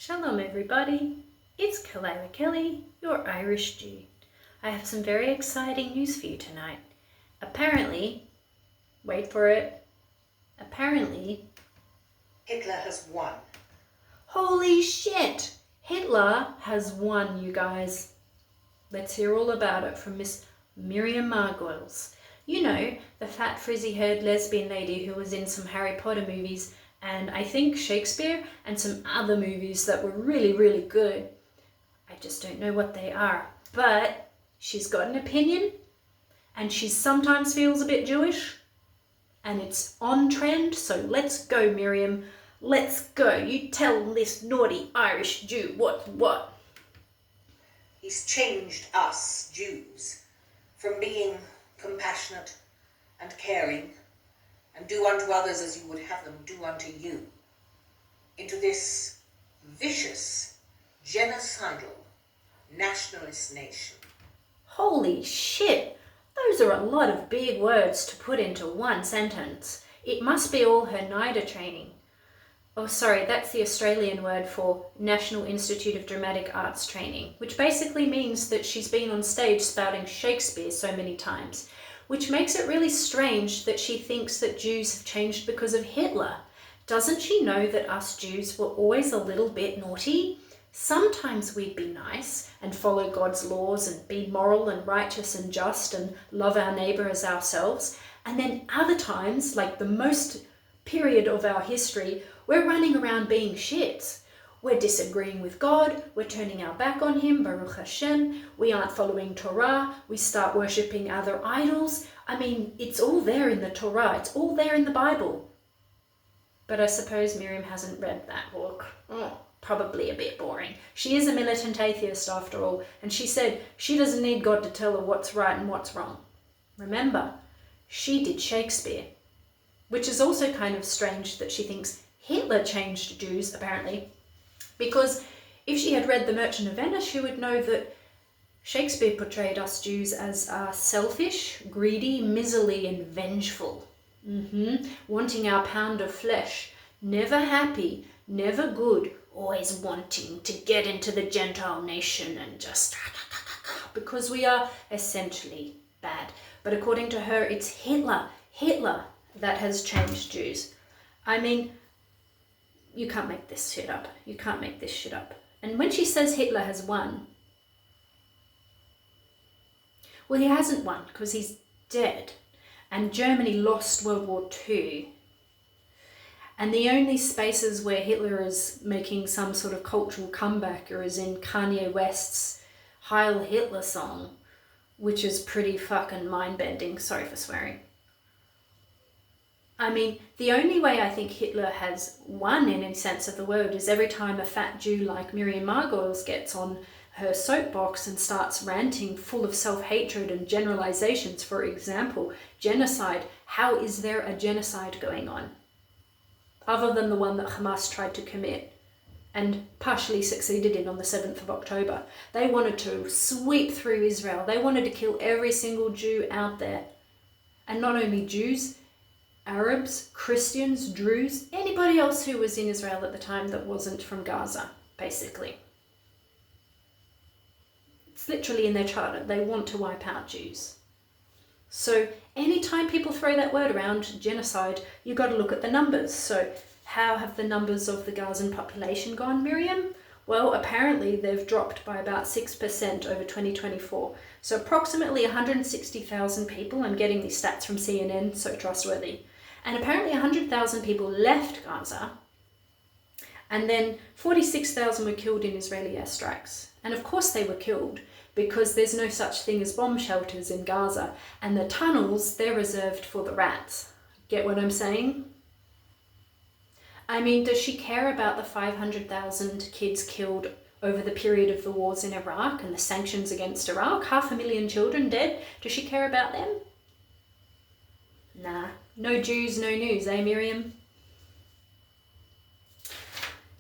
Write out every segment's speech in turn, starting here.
Shalom everybody, it's Kalila Kelly, your Irish Jew. I have some very exciting news for you tonight. Apparently, wait for it, apparently Hitler has won. Holy shit! Hitler has won, you guys. Let's hear all about it from Miss Miriam Margolyes. You know, the fat frizzy-haired lesbian lady who was in some Harry Potter movies and I think Shakespeare and some other movies that were really, really good. I just don't know what they are. But she's got an opinion and she sometimes feels a bit Jewish and it's on trend. So let's go, Miriam. Let's go. You tell this naughty Irish Jew what's what. He's changed us, Jews, from being compassionate and caring and do unto others as you would have them do unto you, into this vicious, genocidal, nationalist nation. Holy shit! Those are a lot of big words to put into one sentence. It must be all her NIDA training. Oh, sorry, that's the Australian word for National Institute of Dramatic Arts training, which basically means that she's been on stage spouting Shakespeare so many times, which makes it really strange that she thinks that Jews have changed because of Hitler. Doesn't she know that us Jews were always a little bit naughty? Sometimes we'd be nice and follow God's laws and be moral and righteous and just and love our neighbour as ourselves. And then other times, like the most period of our history, we're running around being shits. We're disagreeing with God, we're turning our back on Him, Baruch Hashem, we aren't following Torah, we start worshipping other idols. I mean, it's all there in the Torah, it's all there in the Bible. But I suppose Miriam hasn't read that book. Probably a bit boring. She is a militant atheist after all, and she said she doesn't need God to tell her what's right and what's wrong. Remember, she did Shakespeare, which is also kind of strange that she thinks Hitler changed Jews, apparently. Because if she had read The Merchant of Venice, she would know that Shakespeare portrayed us Jews as selfish, greedy, miserly, and vengeful. Wanting our pound of flesh, never happy, never good, always wanting to get into the Gentile nation and just because we are essentially bad. But according to her, it's Hitler that has changed Jews. I mean, you can't make this shit up. You can't make this shit up. And when she says Hitler has won, well, he hasn't won because he's dead. And Germany lost World War II. And the only spaces where Hitler is making some sort of cultural comeback is in Kanye West's Heil Hitler song, which is pretty fucking mind-bending. Sorry for swearing. I mean, the only way I think Hitler has won in any sense of the word is every time a fat Jew like Miriam Margolyes gets on her soapbox and starts ranting full of self-hatred and generalizations. For example, genocide. How is there a genocide going on? Other than the one that Hamas tried to commit and partially succeeded in on the 7th of October. They wanted to sweep through Israel. They wanted to kill every single Jew out there. And not only Jews, Arabs, Christians, Druze, anybody else who was in Israel at the time that wasn't from Gaza, basically. It's literally in their charter. They want to wipe out Jews. So anytime people throw that word around, genocide, you've got to look at the numbers. So how have the numbers of the Gazan population gone, Miriam? Well, apparently they've dropped by about 6% over 2024. So approximately 160,000 people, I'm getting these stats from CNN, so trustworthy. And apparently 100,000 people left Gaza, and then 46,000 were killed in Israeli airstrikes. And of course they were killed, because there's no such thing as bomb shelters in Gaza, and the tunnels, they're reserved for the rats. Get what I'm saying? I mean, does she care about the 500,000 kids killed over the period of the wars in Iraq and the sanctions against Iraq? 500,000 children dead? Does she care about them? Nah. No Jews, no news, eh, Miriam?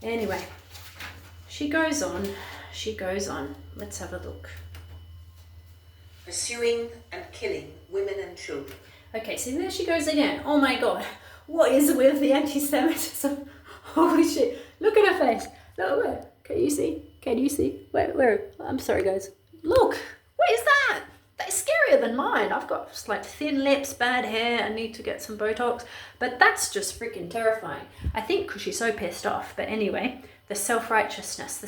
Anyway, she goes on. Let's have a look. Pursuing and killing women and children. Okay, so there she goes again. Oh my God. What is with the anti-Semitism? Holy shit. Look at her face. Look at her. Can you see? Can you see? Where? I'm sorry, guys. Look, what is that? That's scarier than mine. I've got just like thin lips, bad hair. I need to get some Botox. But that's just freaking terrifying. I think because she's so pissed off. But anyway, the self-righteousness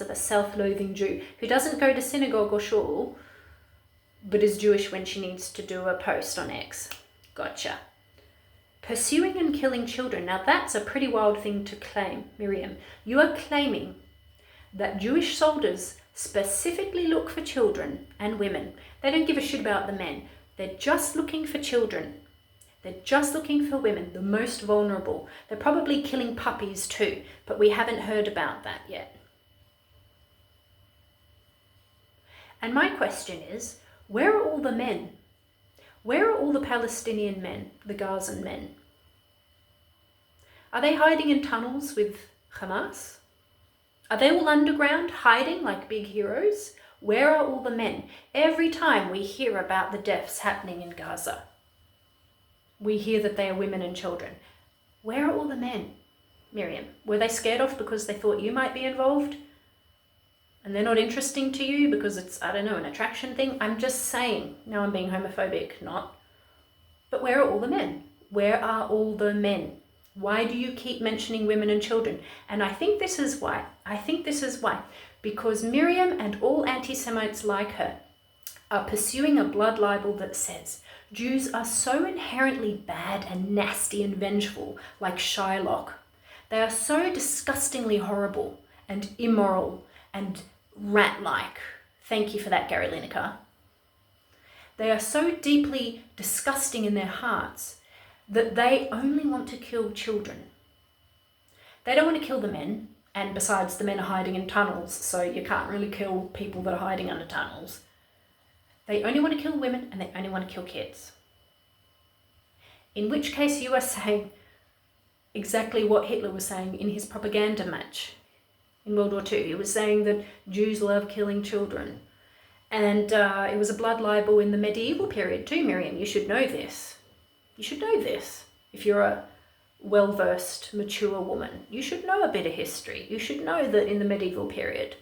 of a self-loathing Jew who doesn't go to synagogue or shul, but is Jewish when she needs to do a post on X. Gotcha. Pursuing and killing children. Now that's a pretty wild thing to claim, Miriam. You are claiming that Jewish soldiers specifically look for children and women. They don't give a shit about the men. They're just looking for children. They're just looking for women, the most vulnerable. They're probably killing puppies too, but we haven't heard about that yet. And my question is, where are all the men? Where are all the Palestinian men, the Gazan men? Are they hiding in tunnels with Hamas? Are they all underground, hiding like big heroes? Where are all the men? Every time we hear about the deaths happening in Gaza, we hear that they are women and children. Where are all the men, Miriam? Were they scared off because they thought you might be involved? And they're not interesting to you because it's, I don't know, an attraction thing? I'm just saying. No, I'm being homophobic, not. But where are all the men? Where are all the men? Why do you keep mentioning women and children? And I think this is why. Because Miriam and all anti-Semites like her are pursuing a blood libel that says Jews are so inherently bad and nasty and vengeful, like Shylock. They are so disgustingly horrible and immoral and rat-like. Thank you for that, Gary Lineker. They are so deeply disgusting in their hearts that they only want to kill children. They don't want to kill the men, and besides, the men are hiding in tunnels, so you can't really kill people that are hiding under tunnels. They only want to kill women, and they only want to kill kids. In which case you are saying exactly what Hitler was saying in his propaganda match in World War II. He was saying that Jews love killing children. And it was a blood libel in the medieval period too, Miriam. You should know this. You should know this. If you're a well-versed, mature woman, you should know a bit of history. You should know that in the medieval period,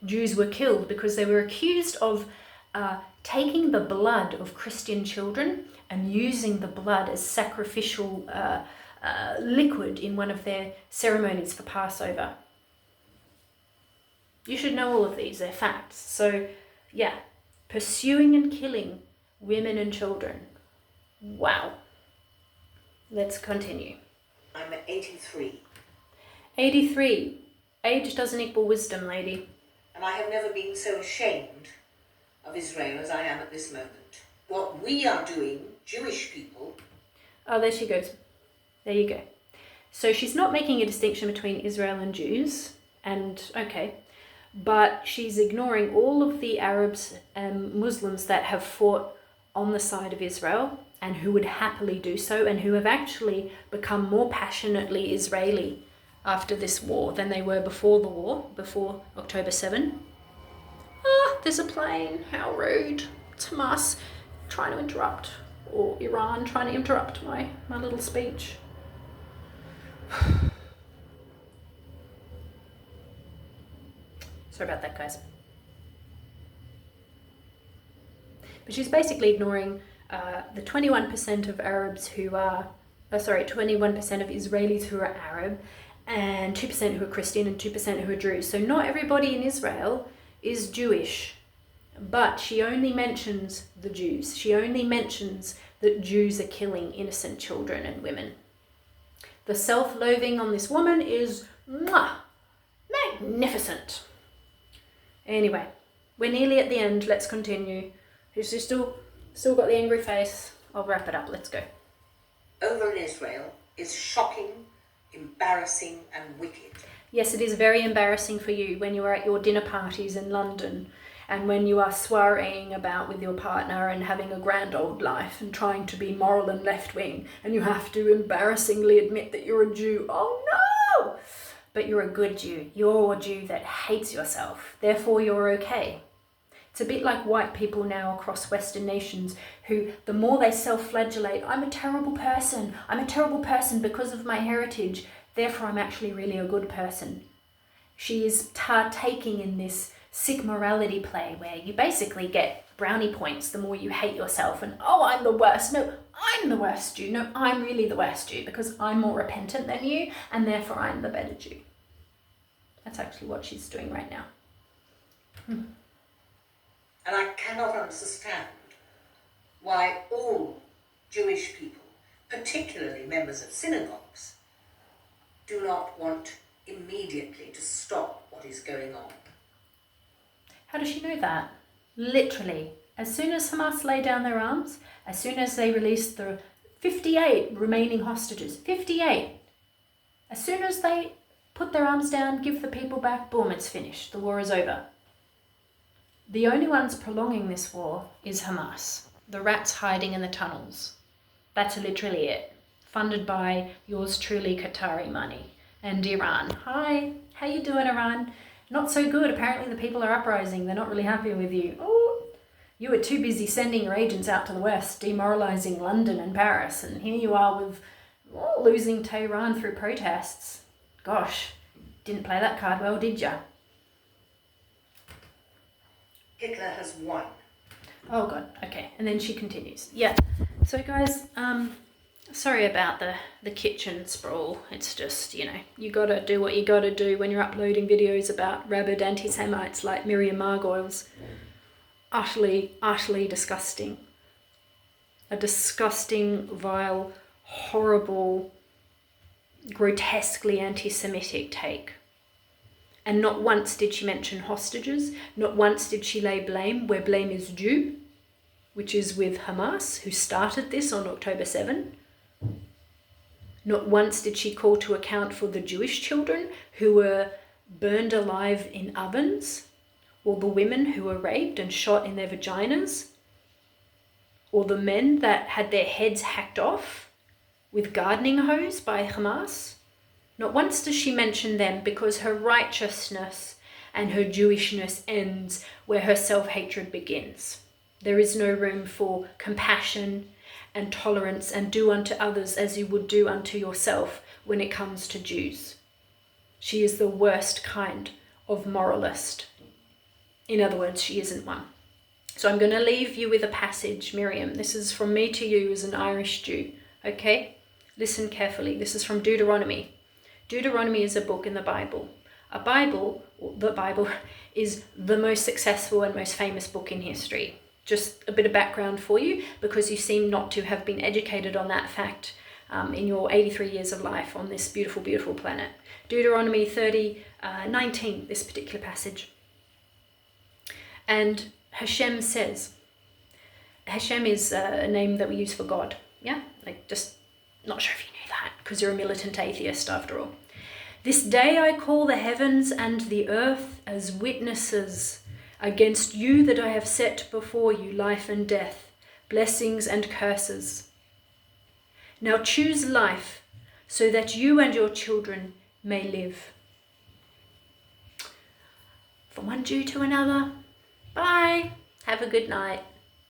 Jews were killed because they were accused of taking the blood of Christian children and using the blood as sacrificial liquid in one of their ceremonies for Passover. You should know all of these, they're facts. So, yeah, pursuing and killing women and children. Wow. Let's continue. I'm 83. 83. Age doesn't equal wisdom, lady. And I have never been so ashamed of Israel as I am at this moment. What we are doing, Jewish people... Oh, there she goes. There you go. So she's not making a distinction between Israel and Jews, and okay, but she's ignoring all of the Arabs and Muslims that have fought on the side of Israel and who would happily do so and who have actually become more passionately Israeli after this war than they were before the war, before October 7. Ah, there's a plane. How rude. It's Hamas trying to interrupt, or Iran trying to interrupt my little speech. Sorry about that, guys. But she's basically ignoring the 21% of Arabs who are, 21% of Israelis who are Arab, and 2% who are Christian, and 2% who are Druze. So not everybody in Israel is Jewish, but she only mentions the Jews. She only mentions that Jews are killing innocent children and women. The self-loathing on this woman is magnificent. Anyway, we're nearly at the end. Let's continue. She's still got the angry face. I'll wrap it up. Let's go. Over in Israel is shocking, embarrassing and wicked. Yes, it is very embarrassing for you when you are at your dinner parties in London and when you are soireeing about with your partner and having a grand old life and trying to be moral and left-wing, and you have to embarrassingly admit that you're a Jew. Oh no! But you're a good Jew. You're a Jew that hates yourself. Therefore, you're okay. It's a bit like white people now across Western nations who, the more they self-flagellate, I'm a terrible person. I'm a terrible person because of my heritage. Therefore, I'm actually really a good person. She is taking in this sick morality play where you basically get brownie points the more you hate yourself and, oh, I'm the worst. No, I'm the worst Jew. No, I'm really the worst Jew because I'm more repentant than you and therefore I'm the better Jew. That's actually what she's doing right now. And I cannot understand why all Jewish people, particularly members of synagogues, do not want immediately to stop what is going on. How does she know that? Literally, as soon as Hamas lay down their arms, as soon as they released the 58 remaining hostages, 58, as soon as they put their arms down, give the people back, boom, it's finished. The war is over. The only ones prolonging this war is Hamas. The rats hiding in the tunnels. That's literally it. Funded by yours truly Qatari money. And Iran. Hi, how you doing, Iran? Not so good. Apparently the people are uprising. They're not really happy with you. Oh, you were too busy sending your agents out to the west, demoralizing London and Paris. And here you are with losing Tehran through protests. Gosh, didn't play that card well, did ya? Hitler has won. Oh God, okay. And then she continues. Yeah. So guys, sorry about the kitchen sprawl. It's just, you gotta do what you gotta do when you're uploading videos about rabid anti-Semites like Miriam Margolyes. Utterly, utterly disgusting. A disgusting, vile, horrible, grotesquely anti-Semitic take. And not once did she mention hostages. Not once did she lay blame where blame is due, which is with Hamas, who started this on October 7. Not once did she call to account for the Jewish children who were burned alive in ovens, or the women who were raped and shot in their vaginas, or the men that had their heads hacked off with gardening hose by Hamas. Not once does she mention them because her righteousness and her Jewishness ends where her self-hatred begins. There is no room for compassion and tolerance and do unto others as you would do unto yourself when it comes to Jews. She is the worst kind of moralist. In other words, she isn't one. So I'm going to leave you with a passage, Miriam. This is from me to you as an Irish Jew, okay? Listen carefully. This is from Deuteronomy. Deuteronomy is a book in the Bible. The Bible is the most successful and most famous book in history. Just a bit of background for you, because you seem not to have been educated on that fact in your 83 years of life on this beautiful, beautiful planet. Deuteronomy 30:19, this particular passage. And Hashem says, Hashem is a name that we use for God. Yeah? Just not sure if you knew that, because you're a militant atheist after all. This day I call the heavens and the earth as witnesses against you that I have set before you life and death, blessings and curses. Now choose life so that you and your children may live. From one Jew to another. Bye. Have a good night.